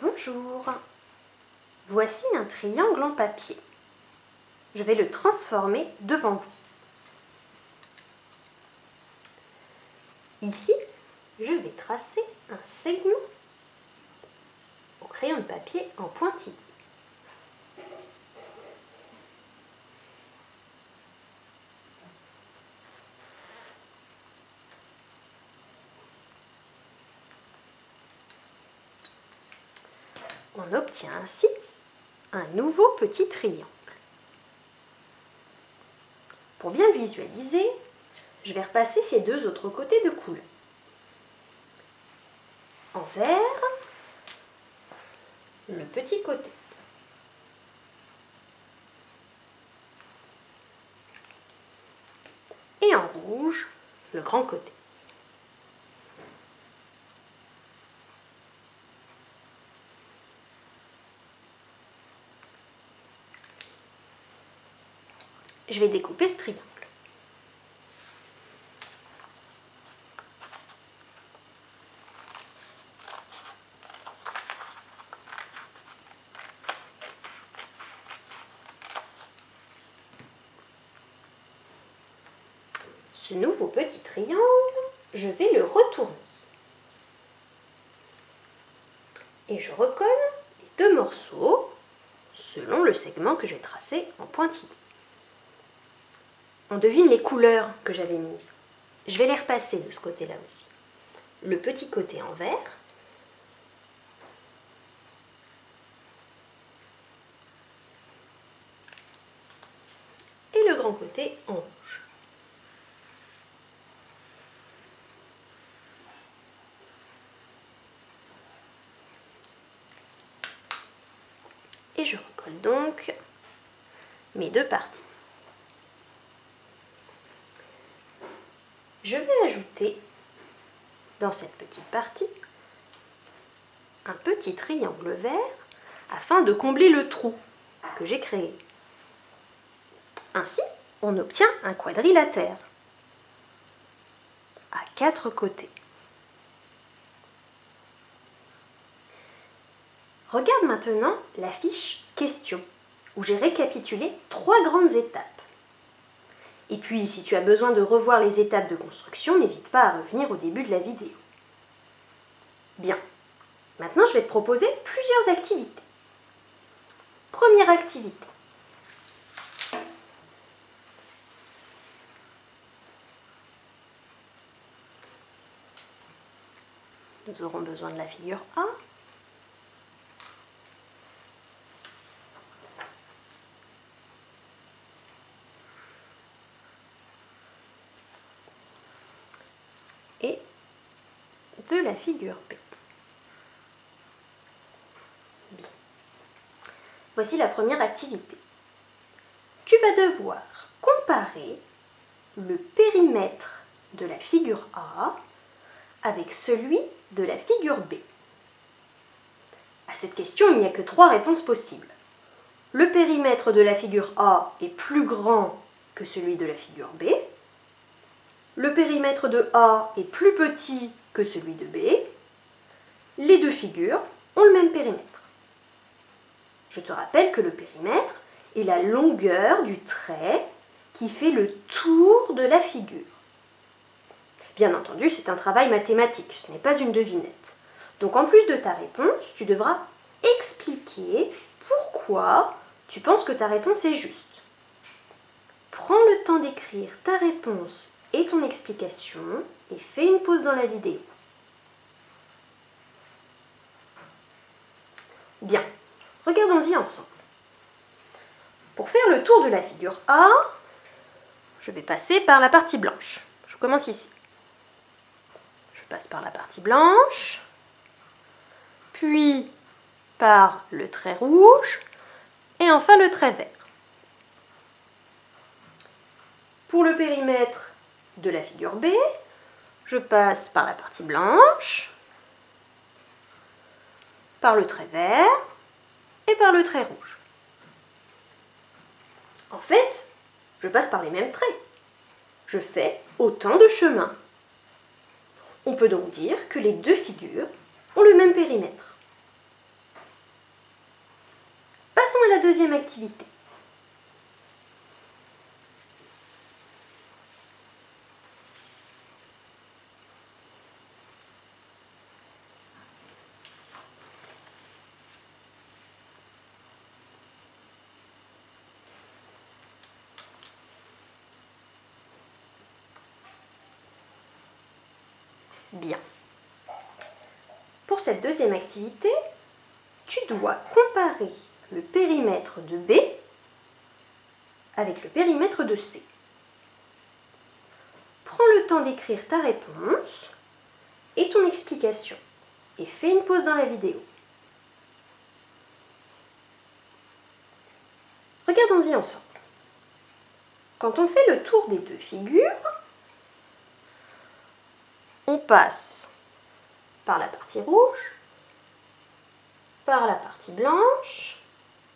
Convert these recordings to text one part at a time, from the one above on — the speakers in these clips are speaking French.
Bonjour, voici un triangle en papier. Je vais le transformer devant vous. Ici, je vais tracer un segment au crayon de papier en pointillé. On obtient ainsi un nouveau petit triangle. Pour bien visualiser, je vais repasser ces deux autres côtés de couleur. En vert, le petit côté. Et en rouge, le grand côté. Je vais découper ce triangle. Ce nouveau petit triangle, je vais le retourner. Et je recolle les deux morceaux selon le segment que j'ai tracé en pointillé. On devine les couleurs que j'avais mises. Je vais les repasser de ce côté-là aussi. Le petit côté en vert, et le grand côté en rouge. Et je recolle donc mes deux parties. Je vais ajouter dans cette petite partie un petit triangle vert afin de combler le trou que j'ai créé. Ainsi, on obtient un quadrilatère à 4 côtés. Regarde maintenant la fiche question où j'ai récapitulé 3 grandes étapes. Et puis, si tu as besoin de revoir les étapes de construction, n'hésite pas à revenir au début de la vidéo. Bien, maintenant je vais te proposer plusieurs activités. Première activité. Nous aurons besoin de la figure A. Et de la figure B. Bien. Voici la première activité. Tu vas devoir comparer le périmètre de la figure A avec celui de la figure B. À cette question, il n'y a que 3 réponses possibles. Le périmètre de la figure A est plus grand que celui de la figure B. Le périmètre de A est plus petit que celui de B. Les deux figures ont le même périmètre. Je te rappelle que le périmètre est la longueur du trait qui fait le tour de la figure. Bien entendu, c'est un travail mathématique, ce n'est pas une devinette. Donc en plus de ta réponse, tu devras expliquer pourquoi tu penses que ta réponse est juste. Prends le temps d'écrire ta réponse et ton explication et fais une pause dans la vidéo. Bien, regardons-y ensemble. Pour faire le tour de la figure A, je vais passer par la partie blanche. Je commence ici. Je passe par la partie blanche, puis par le trait rouge et enfin le trait vert. Pour le périmètre de la figure B, je passe par la partie blanche, par le trait vert et par le trait rouge. En fait, je passe par les mêmes traits. Je fais autant de chemins. On peut donc dire que les deux figures ont le même périmètre. deuxième activité. Bien. Pour cette deuxième activité, tu dois comparer le périmètre de B avec le périmètre de C. Prends le temps d'écrire ta réponse et ton explication et fais une pause dans la vidéo. Regardons-y ensemble. Quand on fait le tour des deux figures, on passe par la partie rouge, par la partie blanche.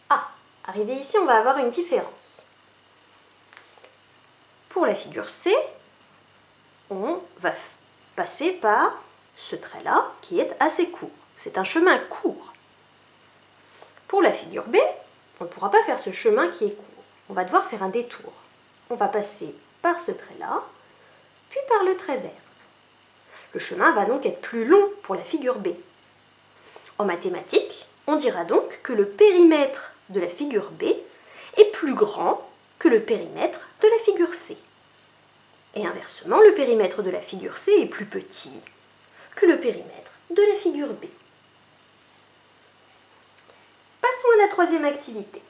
Ah, arrivé ici, on va avoir une différence. Pour la figure C, on va passer par ce trait-là qui est assez court. C'est un chemin court. Pour la figure B, on ne pourra pas faire ce chemin qui est court. On va devoir faire un détour. On va passer par ce trait-là, puis par le trait vert. Le chemin va donc être plus long pour la figure B. En mathématiques, on dira donc que le périmètre de la figure B est plus grand que le périmètre de la figure C. Et inversement, le périmètre de la figure C est plus petit que le périmètre de la figure B. Passons à la troisième activité.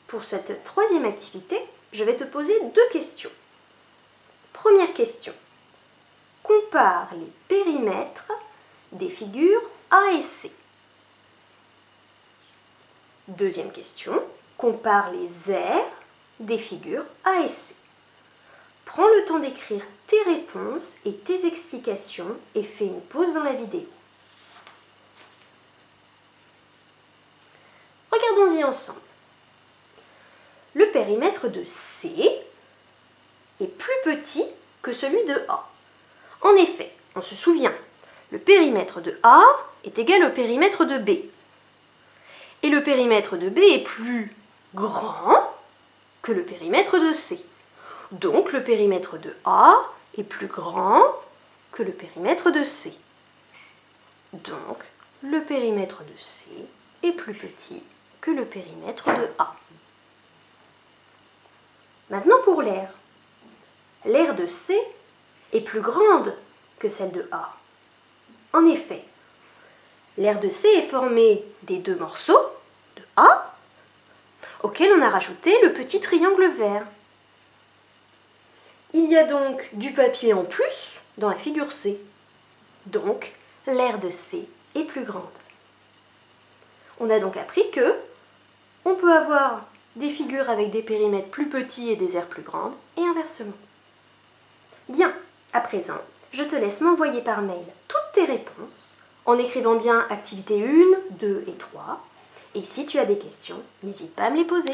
Pour cette troisième activité, je vais te poser deux questions. Première question. Compare les périmètres des figures A et C. Deuxième question. Compare les aires des figures A et C. Prends le temps d'écrire tes réponses et tes explications et fais une pause dans la vidéo. Regardons-y ensemble. Le périmètre de C est plus petit que celui de A. En effet, on se souvient, le périmètre de A est égal au périmètre de B. Et le périmètre de B est plus grand que le périmètre de C. Donc le périmètre de A est plus grand que le périmètre de C. Donc le périmètre de C est plus petit que le périmètre de A. Maintenant pour l'aire. L'aire de C est plus grande que celle de A. En effet, l'aire de C est formée des deux morceaux de A auxquels on a rajouté le petit triangle vert. Il y a donc du papier en plus dans la figure C. Donc, l'aire de C est plus grande. On a donc appris que on peut avoir des figures avec des périmètres plus petits et des aires plus grandes, et inversement. Bien, à présent, je te laisse m'envoyer par mail toutes tes réponses en écrivant bien activité 1, 2 et 3. Et si tu as des questions, n'hésite pas à me les poser.